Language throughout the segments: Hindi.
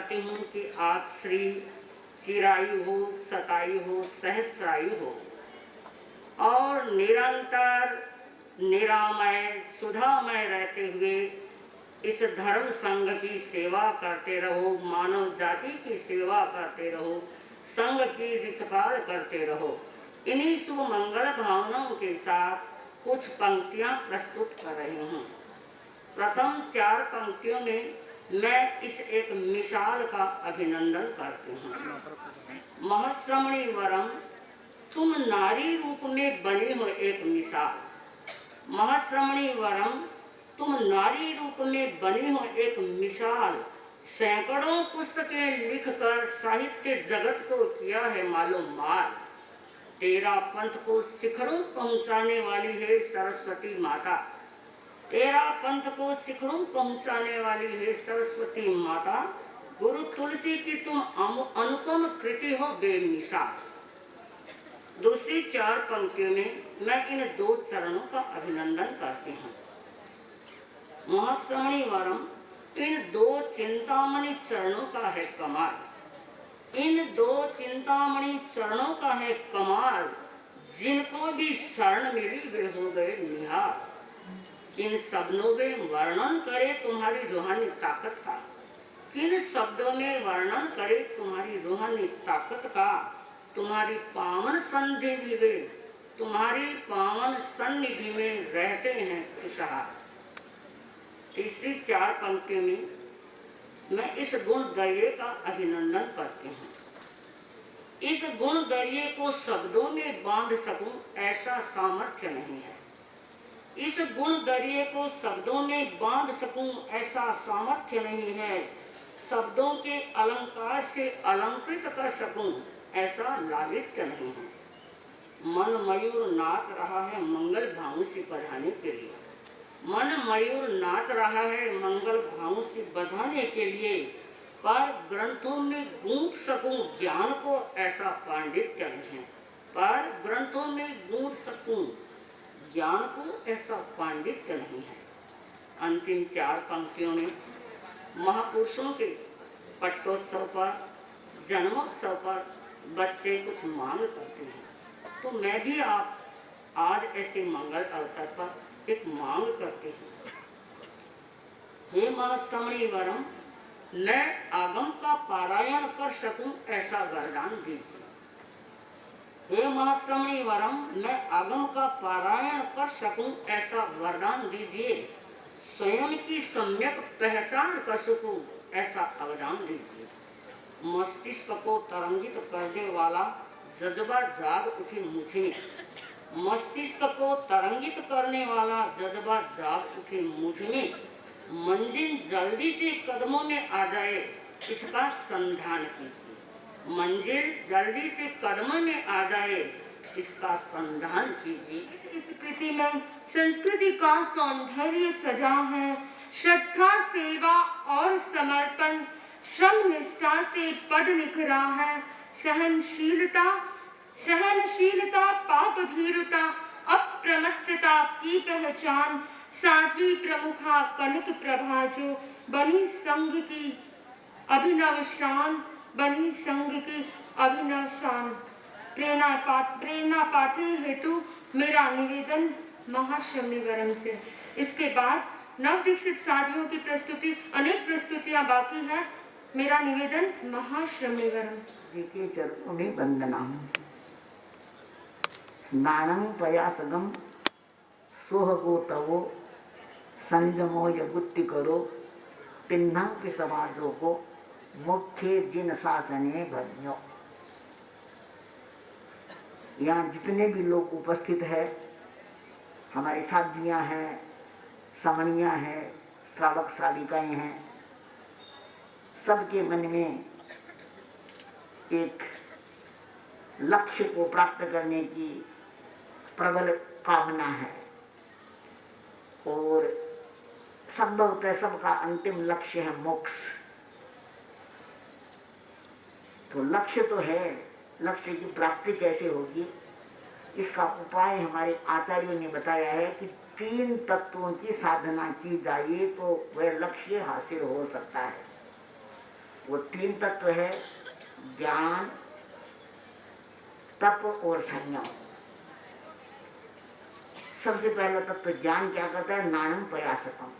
चाहती हूँ कि आप श्री चिरायु हो, शतायु हो, सहस्रायु हो और निरंतर निरामय सुधामय रहते हुए इस धर्म संघ की सेवा करते रहो, मानव जाति की सेवा करते रहो, संघ की रिचपाल करते रहो। इन्हीं शुभ मंगल भावनाओं के साथ कुछ पंक्तियां प्रस्तुत कर रही हूँ। प्रथम 4 पंक्तियों में मैं इस एक मिसाल का अभिनंदन करती हूँ। महश्रमणी वरम, तुम नारी रूप में बनी हो एक मिसाल। महश्रमणी वरम, तुम नारी रूप में बनी हो एक मिसाल। सैकड़ों पुस्तकें लिखकर साहित्य जगत को किया है मालूम माल। तेरा पंथ को शिखरों पहुंचाने वाली है सरस्वती माता। तेरा पंथ को शिखरों पहुंचाने वाली है सरस्वती माता। गुरु तुलसी की तुम अनुपम कृति हो बेमिसाल। दूसरी 4 पंक्तियों में मैं इन 2 चरणों का अभिनंदन करती हूँ। महश्रमणी वरम, इन 2 चिंतामणि चरणों का है कमाल। इन 2 चिंतामणि चरणों का है कमाल। जिनको भी शरण मिली वे हो गए निहाल। किन शब्दों में वर्णन करे तुम्हारी रूहानी ताकत का, किन शब्दों में वर्णन करे तुम्हारी रूहानी ताकत का। तुम्हारी पावन सन्निधि में, तुम्हारी पावन सन्निधि में रहते हैं खुशहाल। तीसरी 4 पंक्तियों में मैं इस गुण दरिये का अभिनंदन करती हूँ। इस गुण दरिये को शब्दों में बांध सकूं ऐसा सामर्थ्य नहीं है। इस गुण दरिये को शब्दों में बांध सकूं ऐसा सामर्थ्य नहीं है। शब्दों के अलंकार से अलंकृत कर सकूं ऐसा लालित्य नहीं है। मन मयूर नाच रहा है मंगल भाऊसी बधाने के लिए। मन मयूर नाच रहा है मंगल भाऊसी बधाने के लिए। पर ग्रंथों में गूंथ सकूं ज्ञान को ऐसा पांडित्य नहीं है। पर ग्रंथों में गूंथ सकूं ज्ञान को ऐसा पांडित्य नहीं है। अंतिम 4 पंक्तियों में महापुरुषों के पट्टोत्सव पर, जन्मोत्सव पर बच्चे कुछ मांग करते हैं, तो मैं भी आप आज ऐसे मंगल अवसर पर एक मांग करती हूँ। हे महाश्रमणी वरम, मैं आगम का पारायण कर सकूं ऐसा वरदान दीजिए। हे महाश्रमणी वरम, मैं आगम का पारायण कर सकूं ऐसा वरदान दीजिए। स्वयं की सम्यक पहचान कर सकूं ऐसा अवदान दीजिए। मस्तिष्क को तरंगित करने वाला जज्बा जाग उठे मुझ में। मस्तिष्क को तरंगित करने वाला जज्बा जाग उठे मुझ में। मंजिल जल्दी से कदमों में आ जाए इसका संधान कीजिए। मंजिल जल्दी से कदमों में आ जाए इसका संधान कीजिए। इस कृति में संस्कृति का सौंदर्य सजा है। श्रद्धा, सेवा और समर्पण, श्रम निष्ठा से पद निखरा है। सहनशीलता, पाप भीरुता, अप्रमत्तता की पहचान। साध्वी प्रमुखा कनक प्रभा जो बनी संघ की अभिनव शान, बनी संघ की अभिनव शान। प्रेरणा पाते हेतु मेरा निवेदन महाश्रमणी वरम से। इसके बाद नव दीक्षित साधियों की प्रस्तुति, अनेक प्रस्तुतियां बाकी हैं। मेरा निवेदन महाश्रमणी वरम। के चरणों में वंदना। स्नानं प्रयासगम सोहगो तवो संयमो यगुत्ति करो पिन्नं के समाजों को मुख्य जिन शासने भज्ञो। यहाँ जितने भी लोग उपस्थित है, हमारी साधियाँ हैं, समणियाँ हैं, श्रावक श्राविकाएँ हैं, सबके मन में एक लक्ष्य को प्राप्त करने की प्रबल कामना है और संभवतः सबका अंतिम लक्ष्य है मोक्ष। तो लक्ष्य तो है, लक्ष्य की प्राप्ति कैसे होगी इसका उपाय हमारे आचार्यों ने बताया है कि 3 तत्वों की साधना की जाए तो वह लक्ष्य हासिल हो सकता है। वो 3 तत्व है, ज्ञान, तप और संयम। सबसे पहला तत्व ज्ञान क्या करता है? ज्ञानम प्रयासकम।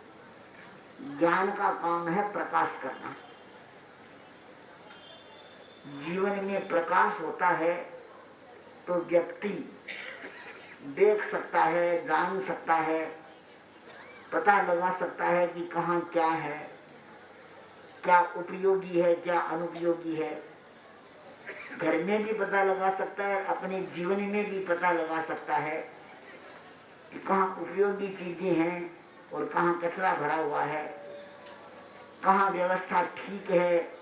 ज्ञान का काम है प्रकाश करना। जीवन में प्रकाश होता है तो व्यक्ति देख सकता है, जान सकता है, पता लगा सकता है कि कहाँ क्या है, क्या उपयोगी है, क्या अनुपयोगी है। घर में भी पता लगा सकता है, अपने जीवन में भी पता लगा सकता है कि कहाँ उपयोगी चीजें हैं और कहाँ कचरा भरा हुआ है, कहाँ व्यवस्था ठीक है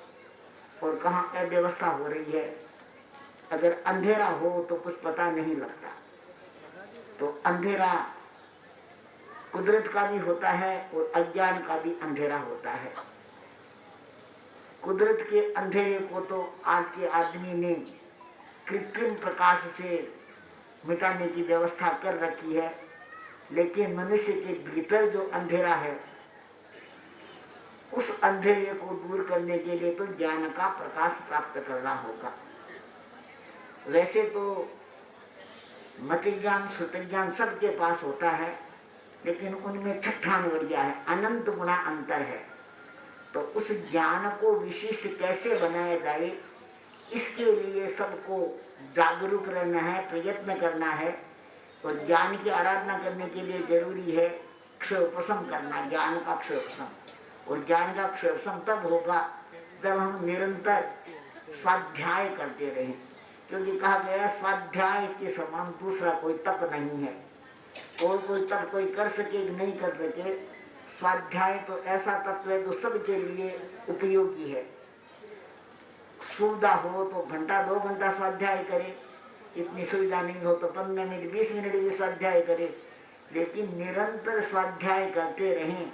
और कहाँ अव्यवस्था हो रही है। अगर अंधेरा हो तो कुछ पता नहीं लगता। तो अंधेरा कुदरत का भी होता है और अज्ञान का भी अंधेरा होता है। कुदरत के अंधेरे को तो आज के आदमी ने कृत्रिम प्रकाश से मिटाने की व्यवस्था कर रखी है, लेकिन मनुष्य के भीतर जो अंधेरा है, उस अंधेरे को दूर करने के लिए तो ज्ञान का प्रकाश प्राप्त करना होगा। वैसे तो मति ज्ञान, श्रुति ज्ञान सबके पास होता है, लेकिन उनमें छठान बढ़िया है, अनंत गुना अंतर है। तो उस ज्ञान को विशिष्ट कैसे बनाया जाए, इसके लिए सबको जागरूक रहना है, प्रयत्न करना है। और ज्ञान की आराधना करने के लिए जरूरी है क्षयोपशम करना, ज्ञान का क्षयोपशम। और ज्ञान का क्षयोपशम तब होगा जब हम निरंतर स्वाध्याय करते रहें, क्योंकि कहा गया स्वाध्याय के समान दूसरा कोई तप नहीं है। और कोई तप कोई कर सके कि नहीं कर सके, स्वाध्याय तो ऐसा तत्व है जो सबके लिए उपयोगी है। सुविधा हो तो घंटा 2 घंटा स्वाध्याय करे, इतनी सुविधा नहीं हो तो 15 मिनट 20 मिनट भी स्वाध्याय करे, लेकिन निरंतर स्वाध्याय करते रहें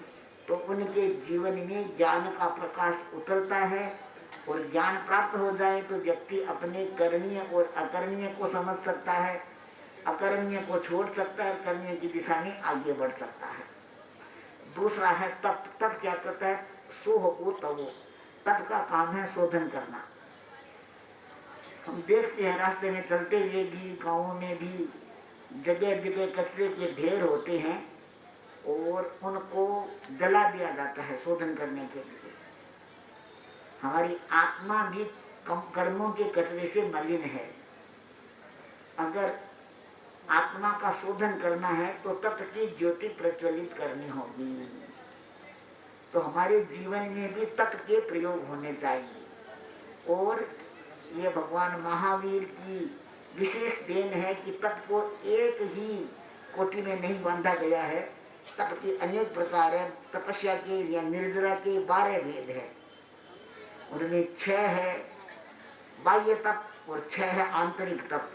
तो उनके जीवन में ज्ञान का प्रकाश उतरता है। और ज्ञान प्राप्त हो जाए तो व्यक्ति अपने करणीय और अकरणीय को समझ सकता है, अकरणीय को छोड़ सकता है, करणीय की दिशा में आगे बढ़ सकता है। दूसरा है तप। तप क्या करता है? सोह को तवो। तप का काम है शोधन करना। हम देखते हैं रास्ते में चलते हुए भी, गाँवों में भी जगह जगह कचरे के ढेर होते हैं और उनको जला दिया जाता है शोधन करने के लिए। हमारी आत्मा भी कर्मों के कचरे से मलिन है। अगर आत्मा का शोधन करना है तो तत्व की ज्योति प्रज्वलित करनी होगी। तो हमारे जीवन में भी तत्व के प्रयोग होने चाहिए। और ये भगवान महावीर की विशेष देन है कि तत्व को एक ही कोटि में नहीं बांधा गया है। तप के अनेक प्रकार है। तपस्या के या निर्जरा के 12 भेद है। उनमें 6 है बाह्य तप और 6 है आंतरिक तप।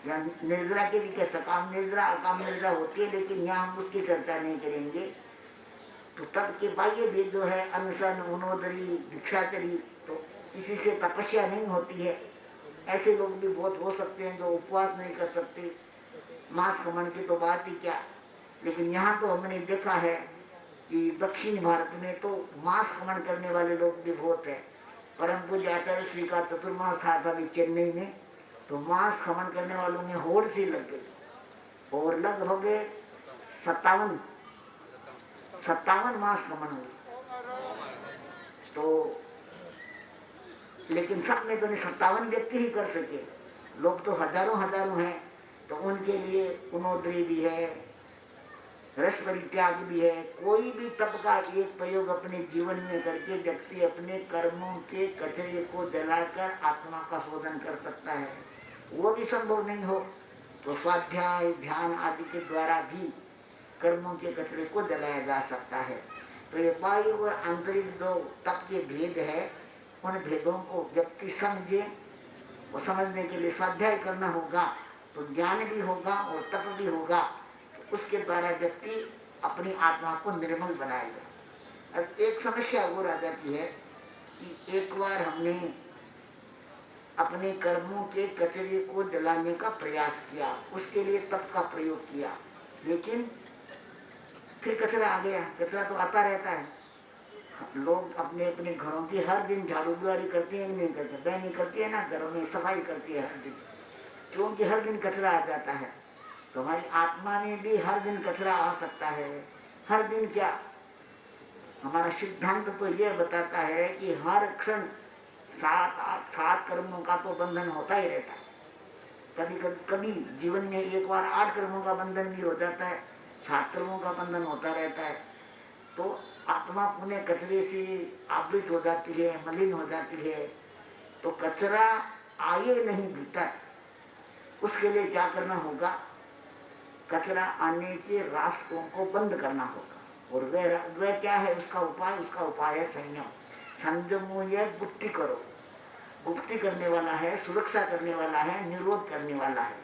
या निर्जरा के भी क्या सकाम निर्जरा अकाम निर्जरा होती है, लेकिन यहाँ हम उसकी चर्चा नहीं करेंगे। तो तप के बाह्य भेद जो है अनशन, उनोदरी, भिक्षाचरी, तो इसी से तपस्या नहीं होती है। ऐसे लोग भी बहुत हो सकते हैं जो उपवास नहीं कर सकते, मांस खमन की तो बात ही क्या। लेकिन यहाँ तो हमने देखा है कि दक्षिण भारत में तो मांस खमन करने वाले लोग भी बहुत है। परम पूज्य आचार्य श्री का चतुर्मास था अभी चेन्नई में, तो मांस खमन करने वालों में होड़ सी लग गई और लगभग 57 मांस खमन हुए। तो लेकिन सब में तो 57 व्यक्ति ही कर सके, लोग तो हजारों हैं। तो उनके लिए उनोदरी भी है, रस परित्याग भी है। कोई भी तप का एक प्रयोग अपने जीवन में करके व्यक्ति अपने कर्मों के कचरे को जलाकर आत्मा का शोधन कर सकता है। वो भी संभव नहीं हो तो स्वाध्याय, ध्यान आदि के द्वारा भी कर्मों के कचरे को जलाया जा सकता है। तो ये बाह्य और आंतरिक जो तप के भेद है, उन भेदों को व्यक्ति समझे। वो समझने के लिए स्वाध्याय करना होगा तो ज्ञान भी होगा और तप भी होगा। तो उसके द्वारा व्यक्ति अपनी आत्मा को निर्मल बनाएगा। अब एक समस्या और आ जाती है कि एक बार हमने अपने कर्मों के कचरे को जलाने का प्रयास किया, उसके लिए तप का प्रयोग किया, लेकिन फिर कचरा आ गया। कचरा तो आता रहता है, लोग अपने अपने घरों की हर दिन झाड़ू बुआरी करते हैं, नहीं करते? बहनी करती है ना, घरों में सफाई करती है हर दिन, क्योंकि हर दिन कचरा आ जाता है। तो हमारी आत्मा में भी हर दिन कचरा आ सकता है। हर दिन क्या, हमारा सिद्धांत तो यह बताता है कि हर क्षण 7 कर्मों का तो बंधन होता ही रहता है। कभी कभी कभी जीवन में एक बार 8 कर्मों का बंधन भी हो जाता है, 7 कर्मों का बंधन होता रहता है। तो आत्मा पुण्य कचरे से आवृत हो जाती है, मलिन हो जाती है। तो कचरा आए नहीं भीतर, उसके लिए क्या करना होगा? कचरा आने के रास्तों को बंद करना होगा। और वह क्या है उसका उपाय? उसका उपाय है संयम। संयम ये गुप्ती करो, गुप्ती करने वाला है, सुरक्षा करने वाला है, निरोध करने वाला है।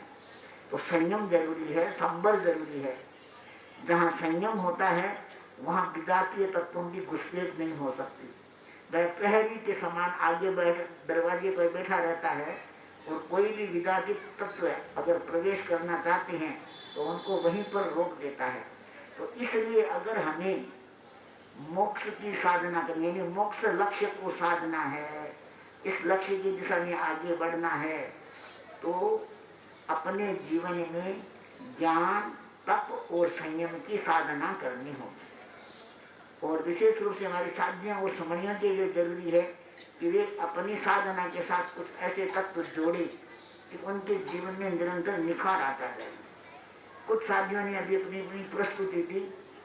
तो संयम जरूरी है, संबर जरूरी है। जहाँ संयम होता है वहाँ विजातीय तत्वों की घुसपैठ नहीं हो सकती। वह प्रहरी के समान आगे दरवाजे पर बैठा रहता है, और कोई भी विजातीय तत्व अगर प्रवेश करना चाहते हैं तो उनको वहीं पर रोक देता है। तो इसलिए अगर हमें मोक्ष की साधना करनी, यानी मोक्ष लक्ष्य को साधना है, इस लक्ष्य की दिशा में आगे बढ़ना है, तो अपने जीवन में ज्ञान, तप और संयम की साधना करनी होगी। और विशेष रूप से हमारे साधना और समझने के लिए जरूरी है कि वे अपनी साधना के साथ कुछ ऐसे तत्व जोड़े कि उनके जीवन में निरंतर निखार आता है। कुछ साथियों ने अभी अपनी अपनी प्रस्तुति दी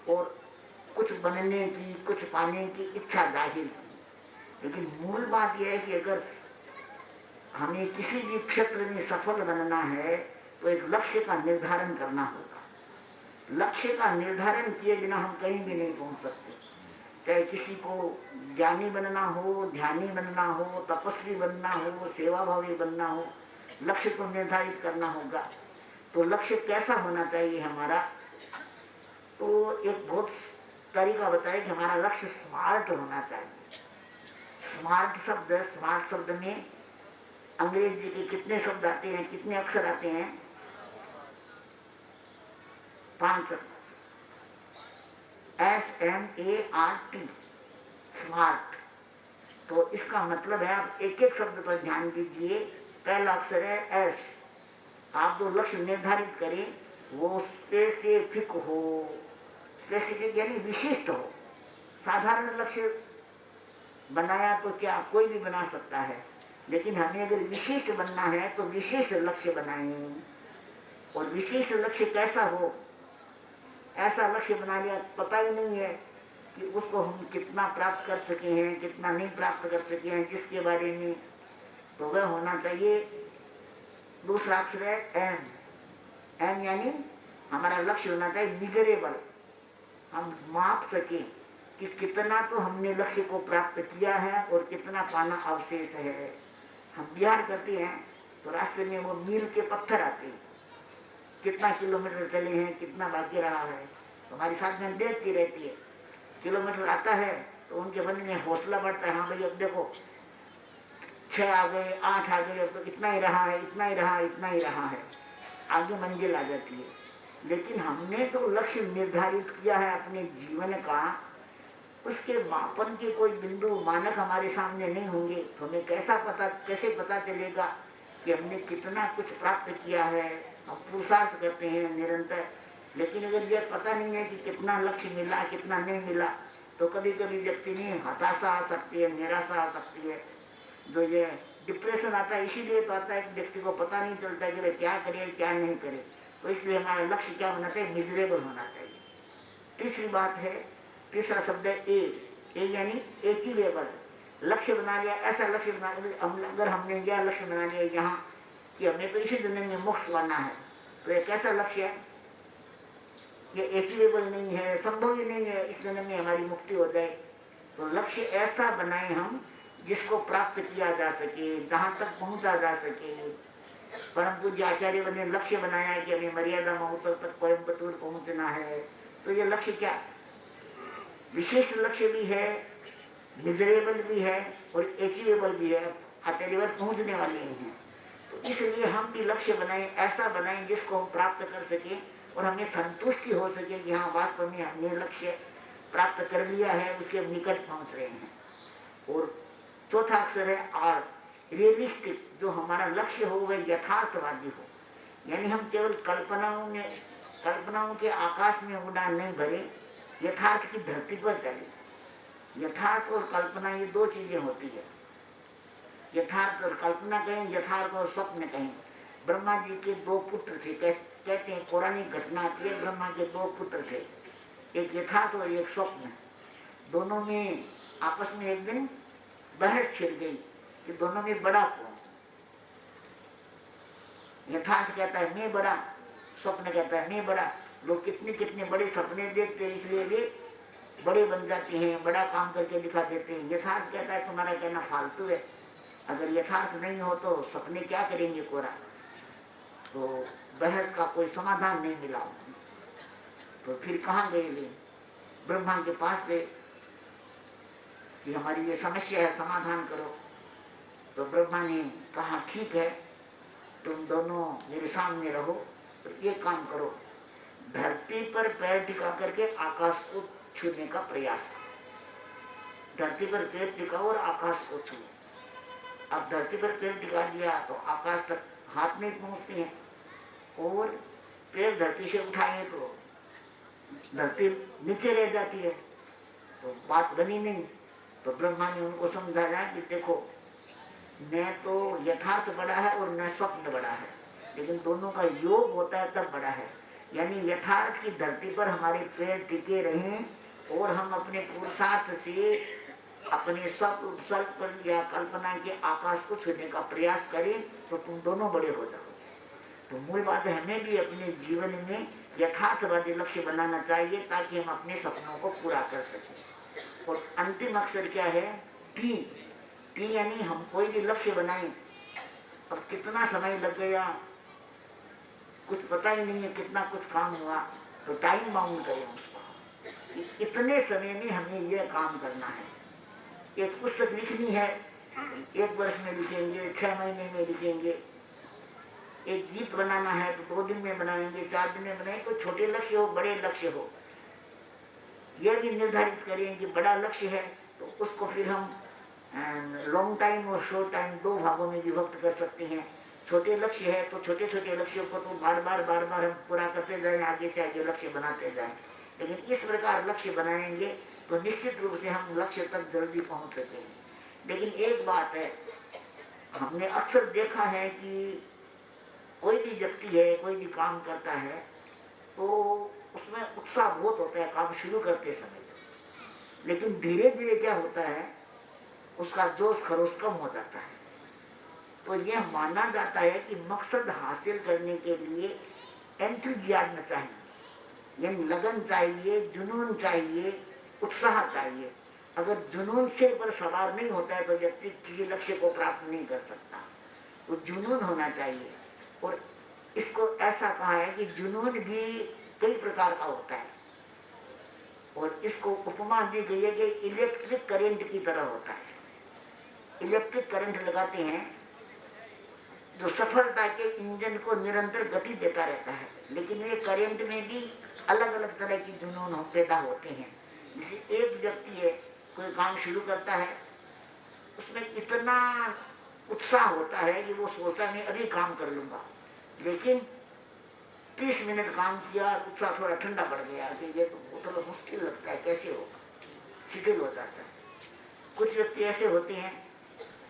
और कुछ बनने की, कुछ पाने की इच्छा जाहिर की, लेकिन मूल बात यह है कि अगर हमें किसी भी क्षेत्र में सफल बनना है तो एक लक्ष्य का निर्धारण करना होगा। लक्ष्य का निर्धारण किए बिना हम कहीं भी नहीं पहुंच सकते। चाहे किसी को ज्ञानी बनना हो, ध्यानी बनना हो, तपस्वी बनना हो, सेवाभावी बनना हो, लक्ष्य को निर्धारित करना होगा। तो लक्ष्य कैसा होना चाहिए हमारा? तो एक बहुत तरीका बताए कि हमारा लक्ष्य स्मार्ट होना चाहिए। स्मार्ट शब्द में अंग्रेजी के कितने शब्द आते हैं, कितने अक्षर आते हैं? 5 SMART, स्मार्ट। तो इसका मतलब है, आप एक एक शब्द पर ध्यान दीजिए। पहला अक्षर है S। आप जो लक्ष्य निर्धारित करें वो स्पेसिफिक हो। स्पेसिफिक यानी विशिष्ट हो। साधारण लक्ष्य बनाया तो क्या कोई भी बना सकता है, लेकिन हमें अगर विशिष्ट बनना है तो विशिष्ट लक्ष्य बनाएं। और विशिष्ट लक्ष्य कैसा हो? ऐसा लक्ष्य बना लिया पता ही नहीं है कि उसको हम कितना प्राप्त कर सके हैं, कितना नहीं प्राप्त कर सके हैं, जिसके बारे में, तो वह होना चाहिए। दूसरा अक्षर है M यानी हमारा लक्ष्य होना चाहिए मिजरेबल। हम माप सके कि कितना तो हमने लक्ष्य को प्राप्त किया है और कितना पाना अवशेष है। हम बिहार करते हैं तो रास्ते में वो मील के पत्थर आते हैं, कितना किलोमीटर चले हैं, कितना बाकी रहा है। तो हमारी साथ में देखती रहती है, किलोमीटर आता है तो उनके मन में हौसला बढ़ता है, हाँ भाई अब देखो 6 आ गए, 8 आ गए, अब तो इतना ही रहा है, इतना ही रहा, इतना ही रहा है, आगे मंजिल आ जाती है। लेकिन हमने तो लक्ष्य निर्धारित किया है अपने जीवन का, उसके मापन के कोई बिंदु मानक हमारे सामने नहीं होंगे तो हमें कैसे पता चलेगा कि हमने कितना कुछ प्राप्त किया है। हम पुरुषार्थ करते हैं निरंतर, लेकिन अगर यह पता नहीं है कि कितना लक्ष्य मिला, कितना नहीं मिला, तो कभी कभी व्यक्ति में हताशा आ सकती है, निराशा आ सकती है। जो ये डिप्रेशन आता है इसीलिए तो आता है कि व्यक्ति को पता नहीं चलता है कि वह क्या करे क्या नहीं करे। तो इसलिए हमारा लक्ष्य क्या होना चाहिए? मिजरेबल होना चाहिए। तीसरी बात है, तीसरा शब्द है ए यानी अचीवेबल। लक्ष्य बना लिया, ऐसा लक्ष्य बना लिया, अगर हमने यह लक्ष्य बना लिया यहाँ कि हमें तो इसी दुनिया में मोक्ष पाना है, तो एक ऐसा लक्ष्य है ये अचीवेबल नहीं है, संभव ही नहीं है इस दुनिया में हमारी मुक्ति हो जाए। तो लक्ष्य ऐसा बनाए हम जिसको प्राप्त किया जा सके, जहाँ तक पहुँचा जा सके। परम पूज्य आचार्य ने लक्ष्य बनाया कि हमें मर्यादा महोत्सव तक कोयम्बतूर पहुँचना है। तो ये लक्ष्य क्या, विशिष्ट लक्ष्य भी है, मिजरेबल भी है और अचीवेबल भी है, आचार्य पहुँचने वाले ही हैं। तो इसलिए हम भी लक्ष्य बनाएं, ऐसा बनाएं जिसको हम प्राप्त कर सकें और हमें संतुष्टि हो सके कि हाँ वास्तव में हमने लक्ष्य प्राप्त कर लिया है उसके निकट पहुंच रहे हैं। और चौथा अक्षर है आर, रियलिस्टिक, जो हमारा लक्ष्य हो वह यथार्थवादी हो, यानी हम केवल कल्पनाओं के आकाश में उड़ान नहीं भरे, यथार्थ की धरती पर चले। यथार्थ और कल्पना ये दो चीजें होती है, यथार्थ और कल्पना कहें, यथार्थ और स्वप्न कहें। ब्रह्मा जी के दो पुत्र थे, कहते हैं पौराणिक घटना आती है, ब्रह्मा के दो पुत्र थे, एक यथार्थ और एक स्वप्न। दोनों में आपस में एक दिन बहस छिड़ गई कि दोनों में बड़ा कौन। यथार्थ कहता है मैं बड़ा, स्वप्न कहता है मैं बड़ा। लोग कितने कितने बड़े सपने देखते हैं, इसलिए वे बड़े बन जाते हैं, बड़ा काम करके दिखा देते हैं। यथार्थ कहता है तुम्हारा कहना फालतू है, अगर यथार्थ नहीं हो तो सपने क्या करेंगे कोरा। तो बहस का कोई समाधान नहीं मिला। तो फिर कहाँ गए वे, ब्रह्मा के पास गए कि हमारी ये समस्या है, समाधान करो। तो ब्रह्मा ने कहा ठीक है, तुम दोनों मेरे सामने रहो, तो ये काम करो, धरती पर पैर टिका करके आकाश को छूने का प्रयास। धरती पर पैर टिकाओ और आकाश को छू। अब धरती पर पैर टिका दिया तो आकाश तक हाथ नहीं पहुंचती है, और पैर धरती से उठाए तो धरती नीचे रह जाती है, तो बात बनी नहीं। तो ब्रह्मा ने उनको समझाया कि देखो, न तो यथार्थ बड़ा है और न स्वप्न बड़ा है, लेकिन दोनों का योग होता है तब बड़ा है। यानी यथार्थ की धरती पर हमारे पैर टिके रहें और हम अपने पुरुषार्थ से अपने स्वल्प या कल्पना के आकाश को छूने का प्रयास करें, तो तुम दोनों बड़े हो जाओ। तो मूल बात है, हमें भी अपने जीवन में यथार्थवादी लक्ष्य बनाना चाहिए ताकि हम अपने सपनों को पूरा कर सकें। और अंतिम अक्षर क्या है, टी। टी यानी हम कोई भी लक्ष्य बनाएं, अब कितना समय लग गया कुछ पता ही नहीं है, कितना कुछ काम हुआ, तो टाइम बाउंड करें उसको, इतने समय में हमें यह काम करना है। एक पुस्तक लिखनी है, 1 वर्ष में लिखेंगे, 6 महीने में लिखेंगे। एक गीत बनाना है तो 2 दिन में बनाएंगे, 4 दिन में बनाएंगे। कोई छोटे लक्ष्य हो, बड़े लक्ष्य हो, यह भी निर्धारित करें कि बड़ा लक्ष्य है तो उसको फिर हम लॉन्ग टाइम और शॉर्ट टाइम 2 भागों में विभक्त कर सकते हैं। छोटे लक्ष्य है तो छोटे छोटे लक्ष्यों को तो बार बार हम पूरा करते जाएं, आगे से आगे लक्ष्य बनाते जाएं। लेकिन इस प्रकार लक्ष्य बनाएंगे तो निश्चित रूप से हम लक्ष्य तक जल्दी पहुंच सकेंगे। लेकिन एक बात है, हमने अक्सर देखा है कि कोई भी व्यक्ति है, कोई भी काम करता है तो उसमें उत्साह बहुत होता है काम शुरू करते समय, लेकिन धीरे धीरे क्या होता है, उसका जोश खरोश कम हो जाता है। तो यह माना जाता है कि मकसद हासिल करने के लिए एंथुजियाज्म चाहिए, यानी लगन चाहिए, जुनून चाहिए, उत्साह चाहिए। अगर जुनून सिर पर सवार नहीं होता है तो व्यक्ति किसी लक्ष्य को प्राप्त नहीं कर सकता। तो जुनून होना चाहिए। और इसको ऐसा कहा है कि जुनून भी कई प्रकार का होता है, और इसको उपमा दी गई है कि इलेक्ट्रिक करंट की तरह होता है। इलेक्ट्रिक करंट लगाते हैं जो सफलता के इंजन को निरंतर गति देता रहता है, लेकिन ये करंट में भी अलग अलग तरह की जुनून पैदा होते हैं। जैसे एक व्यक्ति है, कोई काम शुरू करता है, उसमें इतना उत्साह होता है कि वो सोचता है मैं अभी काम कर लूंगा, लेकिन 30 मिनट काम किया, उत्साह थोड़ा ठंडा पड़ गया कि ये तो थोड़ा मुश्किल लगता है, कैसे होगा, शिथिल हो जाता है। कुछ व्यक्ति ऐसे होते हैं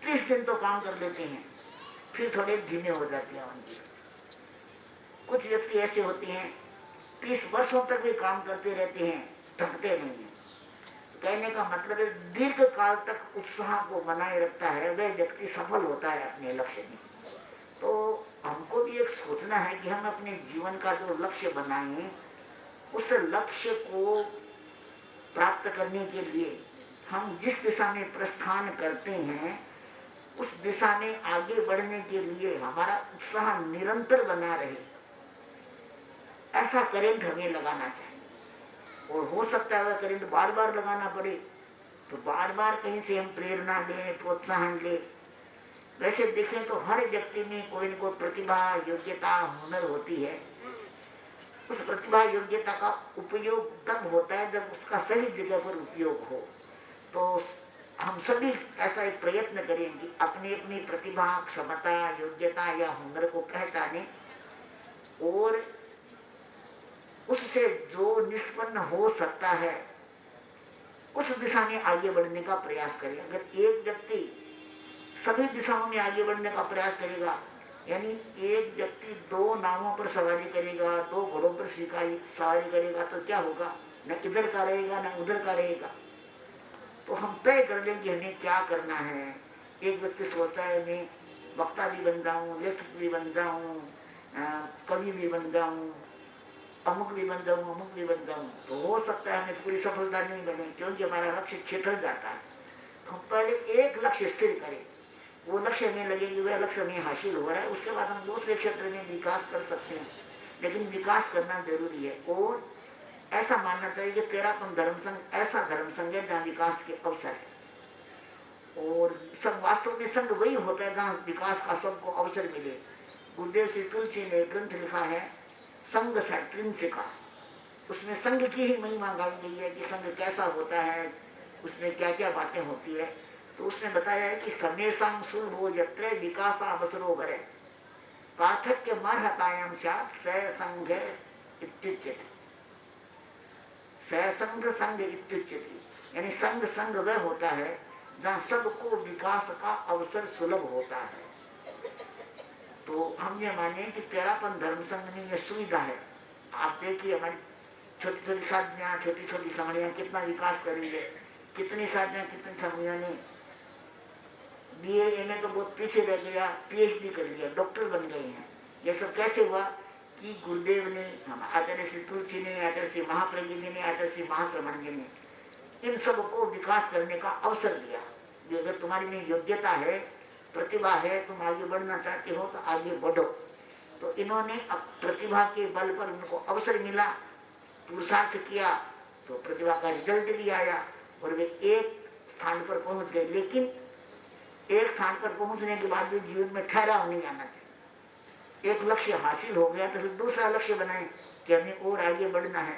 30 दिन तो काम कर लेते हैं, फिर थोड़े धीमे हो जाते हैं उनकी। कुछ व्यक्ति ऐसे होते हैं 30 वर्षों तक भी काम करते रहते हैं, थकते नहीं हैं। कहने का मतलब है दीर्घ काल तक उत्साह को बनाए रखता है, वह व्यक्ति सफल होता है अपने लक्ष्य में। तो हमको भी एक सोचना है कि हम अपने जीवन का जो लक्ष्य बनाएं, उस लक्ष्य को प्राप्त करने के लिए हम जिस दिशा में प्रस्थान करते हैं, उस दिशा में आगे बढ़ने के लिए हमारा उत्साह निरंतर बना रहे, ऐसा करंट हमें लगाना चाहिए। और हो सकता है करंट बार बार लगाना पड़े तो बार बार कहीं से हम प्रेरणा लें, प्रोत्साहन लें। वैसे देखें तो हर व्यक्ति में कोई न कोई प्रतिभा, योग्यता, हुनर होती है, उस प्रतिभा योग्यता का उपयोग तब होता है जब उसका सही जगह पर उपयोग हो। तो हम सभी ऐसा एक प्रयत्न करें कि अपनी अपनी प्रतिभा, क्षमता, योग्यता या हुनर को पहचाने और उससे जो निष्पन्न हो सकता है उस दिशा में आगे बढ़ने का प्रयास करें। अगर एक व्यक्ति सभी दिशाओं में आगे बढ़ने का प्रयास करेगा, यानी एक व्यक्ति दो नावों पर सवारी करेगा, दो घोड़ों पर सवारी करेगा, तो क्या होगा? न इधर का रहेगा न उधर का रहेगा। तो हम तय कर लें कि हमें क्या करना है। एक व्यक्ति सोचता है मैं वक्ता भी बन जाऊं, लेखक भी बन जाऊं, कवि भी बन जाऊं, अमुक भी बन जाऊं, अमुक भी बन जाऊं। तो हो सकता है हमें पूरी सफलता नहीं बने, क्योंकि हमारा लक्ष्य छितर जाता है। तो हम पहले एक लक्ष्य स्थिर करें, वो लक्ष्य में लगे कि वह लक्ष्य में हासिल हो रहा है, उसके बाद हम दूसरे क्षेत्र में विकास कर सकते हैं। लेकिन विकास करना जरूरी है और ऐसा मानना चाहिए कि तेरापन धर्म संघ ऐसा धर्म संघ है जहाँ विकास के अवसर है। और सब वास्तव में संघ वही होता है जहाँ विकास का सबको अवसर मिले। गुरुदेव श्री तुलसी ने ग्रंथ लिखा है संघ का, उसमें संघ की ही महिमा गाई गई है कि संघ कैसा होता है, उसमें क्या क्या बातें होती है। तो उसने बताया है कि समेशम सुलभो यत्र विकास अवसरो भरे पार्थक्य मर्हतायाम स्यात् स संघ इत्युच्यते। संघ संघ इत्युच्यते, यानी संघ वह होता है जहाँ सबको विकास का अवसर सुलभ होता है। तो हम ये माने कि तेरापन धर्म संघ में यह सुविधा है। आप देखिए हमारी छोटी छोटी साधनियाँ, छोटी छोटी सामड़ियाँ कितना विकास कर रही है। कितनी साधनियाँ, कितनी सामड़ियाँ ने BA MA तो बहुत पीछे रह गया, PhD कर लिया, डॉक्टर बन गए हैं। ये सब कैसे हुआ कि गुरुदेव ने, हम आचार्य श्री तुलसी ने, आचार्य श्री महाप्रज्ञ जी ने, आचार्य श्री महाश्रमण जी ने इन सबको विकास करने का अवसर दिया। कि अगर तुम्हारी में योग्यता है, प्रतिभा है, तुम आगे बढ़ना चाहते हो तो आगे बढ़ो। तो इन्होंने प्रतिभा के बल पर उनको अवसर मिला, पुरुषार्थ किया तो प्रतिभा का रिजल्ट भी आया और वे एक स्थान पर पहुंच गए। लेकिन एक स्थान पर पहुंचने के बाद भी जीवन में ठहराव नहीं आना चाहिए। एक लक्ष्य हासिल हो गया तो फिर दूसरा लक्ष्य बनाए कि हमें और आगे बढ़ना है।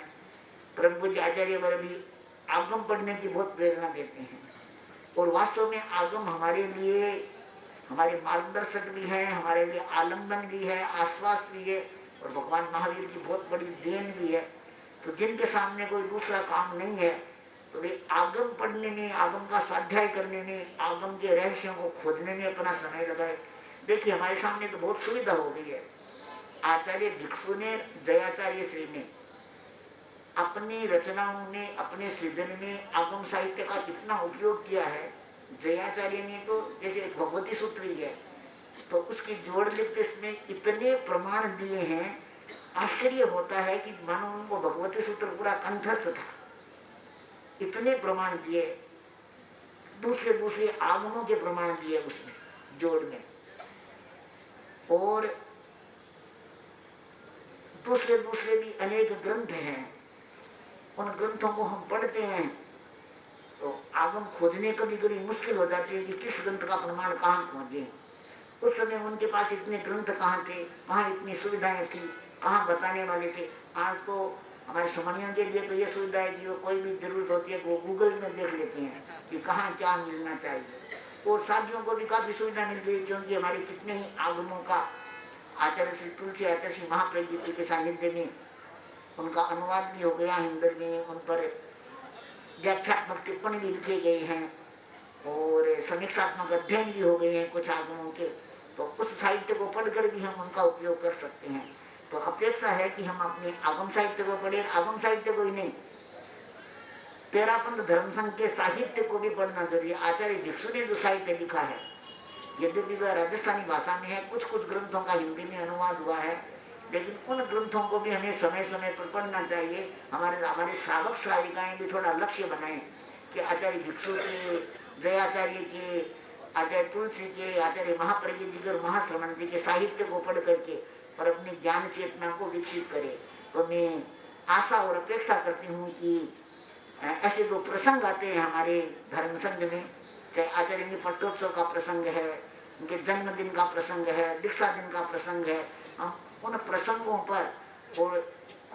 परम पूज्य आचार्य वर भी आगम पढ़ने की बहुत प्रेरणा देते हैं और वास्तव में आगम हमारे लिए हमारे मार्गदर्शक भी है, हमारे लिए आलम्बन भी है, आश्वास भी है और भगवान महावीर की बहुत बड़ी देन भी है। तो जिनके सामने कोई दूसरा काम नहीं है तो वे आगम पढ़ने में, आगम का स्वाध्याय करने में, आगम के रहस्यों को खोजने में अपना समय लगाए। देखिए हमारे सामने तो बहुत सुविधा हो गई है। आचार्य भिक्षु ने, दयाचार्य श्री ने अपनी रचनाओं में, अपने सृजन में आगम साहित्य का कितना उपयोग किया है। जयाचार्य ने तो जैसे भगवती सूत्र ही है तो उसकी जोड़ लिखते इसमें इतने प्रमाण दिए हैं, आश्चर्य होता है कि मानो उनको भगवती सूत्र पूरा कंठस्थ था। इतने प्रमाण दिए, दूसरे दूसरे आगमों के प्रमाण दिए उसमें जोड़ में, और दूसरे दूसरे भी अनेक ग्रंथ हैं। उन ग्रंथों को हम पढ़ते हैं तो आगम खोजने कभी कभी मुश्किल हो जाती है कि किस ग्रंथ का प्रमाण कहाँ खोजें। उस समय उनके पास इतने ग्रंथ कहाँ थे, कहाँ इतनी सुविधाएं थी, कहाँ बताने वाले थे। आज तो हमारे समनियों के लिए तो ये सुविधा है कि वो कोई भी जरूरत होती है वो गूगल में देख लेते हैं कि कहाँ क्या मिलना चाहिए। और साथियों को भी काफी सुविधा मिल गई क्योंकि हमारे कितने ही आगमों का आचार्य श्री तुलसी, आचार्य श्री महाप्रज्ञ जी के सानिध्य में उनका अनुवाद भी हो गया हिंदी में, उन पर व्याख्यात्मक टिप्पणी भी लिखे गए हैं और समीक्षात्मक अध्ययन भी हो गए हैं कुछ आगमों के। तो उस साहित्य को पढ़कर भी हम उनका उपयोग कर सकते हैं। तो अपेक्षा है कि हम अपने आगम साहित्य को पढ़े, आगम साहित्य को ही नहीं, तेरापंथ धर्म संघ के साहित्य को भी पढ़ना जरूरी है। आचार्य भिक्षु ने जो साहित्य लिखा है, यद्यपि वह राजस्थानी भाषा में है, कुछ कुछ ग्रंथों का हिंदी में अनुवाद हुआ है, लेकिन उन ग्रंथों को भी हमें समय समय पर पढ़ना चाहिए। हमारे श्रावक श्राविकाएं भी थोड़ा लक्ष्य बनाएं कि आचार्य भिक्षु के, जयाचार्य के, आचार्य तुलसी के, आचार्य महाप्रज्ञ जी और महाश्रमण जी के साहित्य को पढ़ करके और अपनी ज्ञान चेतना को विकसित करे। तो मैं आशा और अपेक्षा करती हूँ कि ऐसे जो प्रसंग आते हैं हमारे धर्म संघ में, चाहे आचार्य के पट्टोत्सव का प्रसंग है, उनके जन्मदिन का प्रसंग है, दीक्षा दिन का प्रसंग है, हम उन प्रसंगों पर और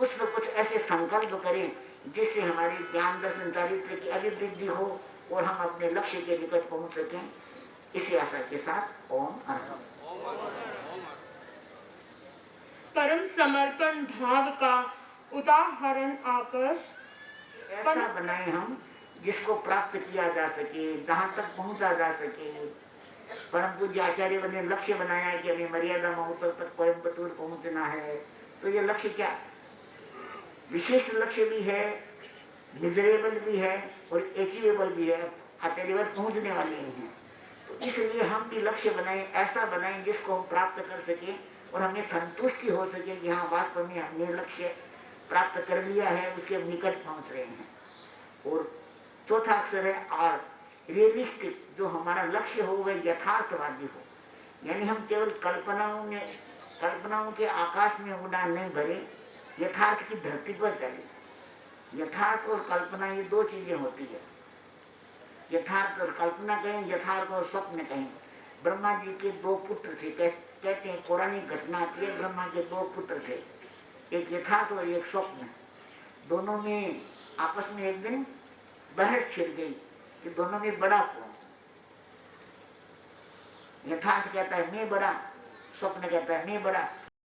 कुछ न कुछ ऐसे संकल्प करें जिससे हमारी ज्ञान दर्शन चारित्र की अभिवृद्धि हो और हम अपने लक्ष्य के निकट पहुंच सकें। इसी आशा के साथ ओम अर्हम। परम समर्पण भाव का उदाहरण आकर्ष ऐसा बनाए हम जिसको प्राप्त किया जा सके, जहाँ तक पहुंचा जा सके। परम पूज्य आचार्य ने लक्ष्य बनाया कि हमें मर्यादा महोत्सव तक कोयम्बतूर पहुंचना है। तो ये लक्ष्य क्या, विशिष्ट लक्ष्य भी है, मिजरेबल भी है और अचीवेबल भी है। आचार्य पहुंचने वाले ही हैं। तो इसलिए हम भी लक्ष्य बनाए, ऐसा बनाए जिसको हम प्राप्त कर सके और हमें संतुष्टि हो सके कि हाँ वास्तव में हमने लक्ष्य प्राप्त कर लिया है, उसके निकट पहुंच रहे हैं। और चौथा अक्षर है आर, रियलिस्टिक। जो हमारा लक्ष्य हो वह यथार्थवादी हो, यानी हम केवल कल्पनाओं के आकाश में उड़ान नहीं भरे, यथार्थ की धरती पर चले। यथार्थ और कल्पना ये दो चीजें होती है। यथार्थ और कल्पना कहें, यथार्थ और स्वप्न कहें। ब्रह्मा जी के दो पुत्र थे, कहते हैं पौराणिक घटना आती है, ब्रह्मा के दो पुत्र थे, एक यथार्थ और एक स्वप्न। दोनों में आपस में एक दिन बहस छिड़ गई कि दोनों में बड़ा कौन। यथार्थ कहता है मैं बड़ा, स्वप्न कहता है मैं बड़ा।